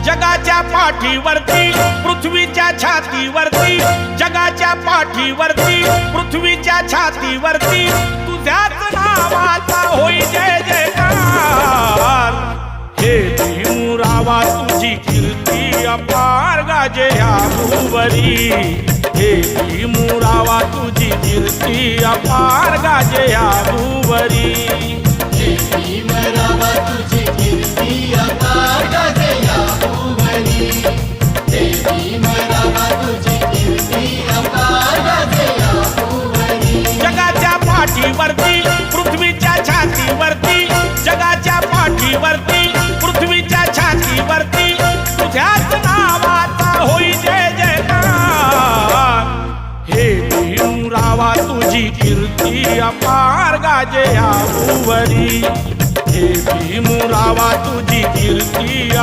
जगाच्या पाठीवरती पृथ्वीच्या छातीवरती, जगाच्या पाठीवरती पृथ्वीच्या छातीवरती तुझ्याच नावाचा होई जय जयकार। हे भीमरावा तुझी कीर्ती अपार गाजे ह्या भूवरी, हे भीमरावा तुझी कीर्ती अपार गाजे ह्या भूवरी। हे भीमरावा तुझी कीर्ती अपार गाजे ह्या भूवरी, हे भीमरावा तुझी कीर्ती अपार गाजे ह्या भूवरी। जगाच्या पाठीवरती पृथ्वीच्या छातीवरती, जगाच्या पाठीवरती पृथ्वीच्या छातीवरती तुझ्याच नावाचा होई जय जयकार। हे भीमरावा तुझी कीर्ती अपार गाजे ह्या भूवरी, हे भीमरावा तुझी कीर्ती